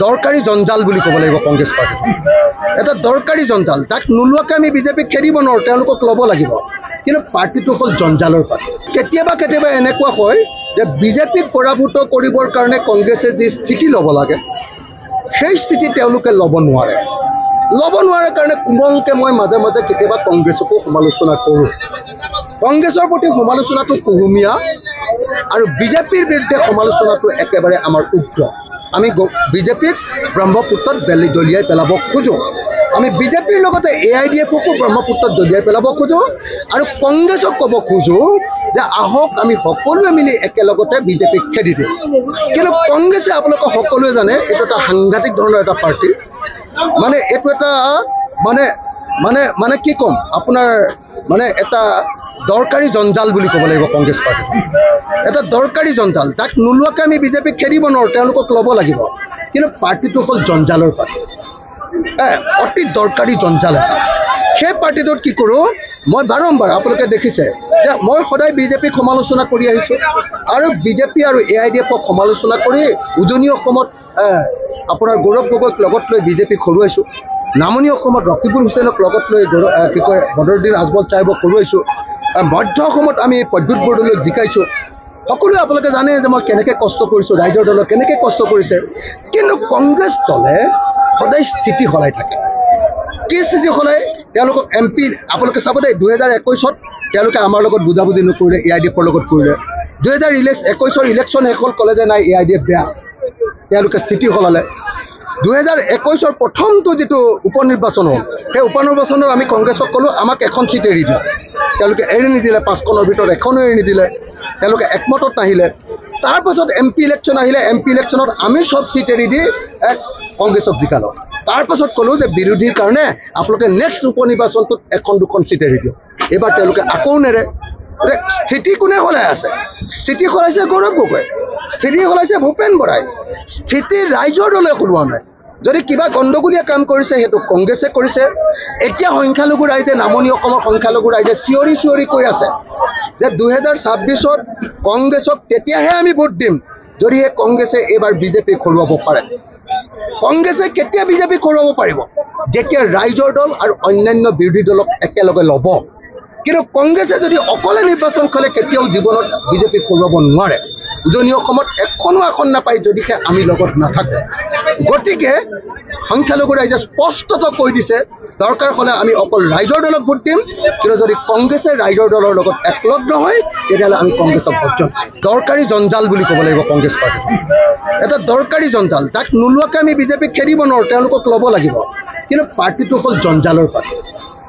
দৰকাৰী জঞ্জাল বুলি ক'ব লাগিব কংগ্ৰেছ পাৰ্টি। এটা দৰকাৰী জঞ্জাল, তাক নোলোৱাকৈ আমি বিজেপিক খেদিব নোৱাৰোঁ, তেওঁলোকক ল'ব লাগিব। কিন্তু পাৰ্টিটো হ'ল জঞ্জালৰ পাৰ্টি। কেতিয়াবা এনেকুৱা হয় যে বিজেপিক পৰাভূত কৰিবৰ কাৰণে কংগ্ৰেছে যি স্থিতি ল'ব লাগে সেই স্থিতি তেওঁলোকে ল'ব নোৱাৰে কাৰণে কোমলকৈ মই মাজে মাজে কেতিয়াবা কংগ্ৰেছকো সমালোচনা কৰোঁ। কংগ্ৰেছৰ প্ৰতি সমালোচনাটো কুহুমীয়া আৰু বিজেপিৰ বিৰুদ্ধে সমালোচনাটো একেবাৰে আমাৰ উগ্ৰ। আমি বিজেপিক ব্ৰহ্মপুত্ৰত দলিয়াই পেলাব খোজোঁ। আমি বিজেপিৰ লগতে AIDFকো ব্ৰহ্মপুত্ৰত দলিয়াই পেলাব খোজোঁ আৰু কংগ্ৰেছক ক'ব খোজোঁ যে আহক আমি সকলোৱে মিলি একেলগতে বিজেপিক খেদি দিওঁ। কিন্তু কংগ্ৰেছে আপোনালোকে সকলোৱে জানে এইটো এটা সাংঘাতিক ধৰণৰ এটা পাৰ্টি। মানে এইটো এটা মানে কি ক'ম আপোনাৰ এটা দৰকাৰী জঞ্জাল বুলি ক'ব লাগিব কংগ্ৰেছ পাৰ্টি। এটা দৰকাৰী জঞ্জাল, তাক নোলোৱাকৈ আমি বিজেপিক খেদিব নোৱাৰোঁ, তেওঁলোকক ল'ব লাগিব। কিন্তু পাৰ্টিটো হ'ল জঞ্জালৰ পাৰ্টি, অতি দৰকাৰী জঞ্জাল এটা। সেই পাৰ্টিটোত কি কৰোঁ মই বাৰম্বাৰ, আপোনালোকে দেখিছে যে মই সদায় বিজেপিক সমালোচনা কৰি আহিছোঁ আৰু বিজেপি আৰু AIDFক সমালোচনা কৰি উজনি অসমত আপোনাৰ গৌৰৱ গগৈক লগত লৈ বিজেপিক হৰুৱাইছোঁ। নামনি অসমত ৰকিবুল হুছেইনক লগত লৈ কি কয় বদৰুদ্দিন আজমল চাহেবক হৰুৱাইছোঁ। মধ্য অসমত আমি প্ৰদ্যুৎ বৰদলৈক জিকাইছোঁ। সকলোৱে আপোনালোকে জানে যে মই কেনেকৈ কষ্ট কৰিছোঁ, ৰাইজৰ দলে কেনেকৈ কষ্ট কৰিছে। কিন্তু কংগ্ৰেছ দলে সদায় স্থিতি সলাই থাকে। কি স্থিতি সলাই? তেওঁলোকক MP আপোনালোকে চাব দেই, 2021ত তেওঁলোকে আমাৰ লগত বুজাবুজি নকৰিলে, AIDFৰ লগত কৰিলে। 2021ৰ ইলেকশ্যন শেষ হ'ল, ক'লে যে নাই AIDF বেয়া, তেওঁলোকে স্থিতি সলালে। 2021ৰ প্ৰথমটো যিটো উপ নিৰ্বাচন হ'ল, সেই উপ নিৰ্বাচনত আমি কংগ্ৰেছক ক'লোঁ আমাক এখন চিট এৰি দিওঁ। তেওঁলোকে এৰি নিদিলে, 5খনৰ ভিতৰত এখনো এৰি নিদিলে, তেওঁলোকে একমতত নাহিলে। তাৰপাছত MP ইলেকশ্যন আহিলে, MP ইলেকশ্যনত আমি চব চিট এৰি দি কংগ্ৰেছক জিকালোঁ। তাৰপাছত ক'লোঁ যে বিৰোধীৰ কাৰণে আপোনালোকে নেক্সট উপ নিৰ্বাচনটোত 1-2খন চিট এৰি দিওঁ। এইবাৰ তেওঁলোকে আকৌ নেৰে। স্থিতি কোনে সলাই আছে? স্থিতি সলাইছে গৌৰৱ গগৈ, স্থিতি সলাইছে ভূপেন বৰাই, স্থিতি ৰাইজৰ দলে সলোৱা নাই। যদি কিবা গণ্ডগোলীয়া কাম কৰিছে সেইটো কংগ্ৰেছে কৰিছে। এতিয়া সংখ্যালঘু ৰাইজে, নামনি অসমৰ সংখ্যালঘু ৰাইজে চিঞৰি কৈ আছে যে 2026ত কংগ্ৰেছক তেতিয়াহে আমি ভোট দিম যদিহে কংগ্ৰেছে এইবাৰ বিজেপিক হৰুৱাব পাৰে। কংগ্ৰেছে কেতিয়া বিজেপিক হৰুৱাব পাৰিব? যেতিয়া ৰাইজৰ দল আৰু অন্যান্য বিৰোধী দলক একেলগে ল'ব। কিন্তু কংগ্ৰেছে যদি অকলে নিৰ্বাচন খেলে কেতিয়াও জীৱনত বিজেপিক হৰুৱাব নোৱাৰে। উজনি অসমত এখনো আসন নাপায় যদিহে আমি লগত নাথাকোঁ। গতিকে সংখ্যালঘু ৰাইজে স্পষ্টকৈ কৈ দিছে দৰকাৰ হ'লে আমি অকল ৰাইজৰ দলক ভোট দিম, কিন্তু যদি কংগ্ৰেছে ৰাইজৰ দলৰ লগত একলগ নহয় তেতিয়াহ'লে আমি কংগ্ৰেছক ভোট দিম। দৰকাৰী জঞ্জাল বুলি ক'ব লাগিব কংগ্ৰেছ পাৰ্টি। এটা দৰকাৰী জঞ্জাল, তাক নোলোৱাকৈ আমি বিজেপিক খেদিব নোৱাৰোঁ, তেওঁলোকক ল'ব লাগিব। কিন্তু পাৰ্টিটো হ'ল জঞ্জালৰ পাৰ্টি।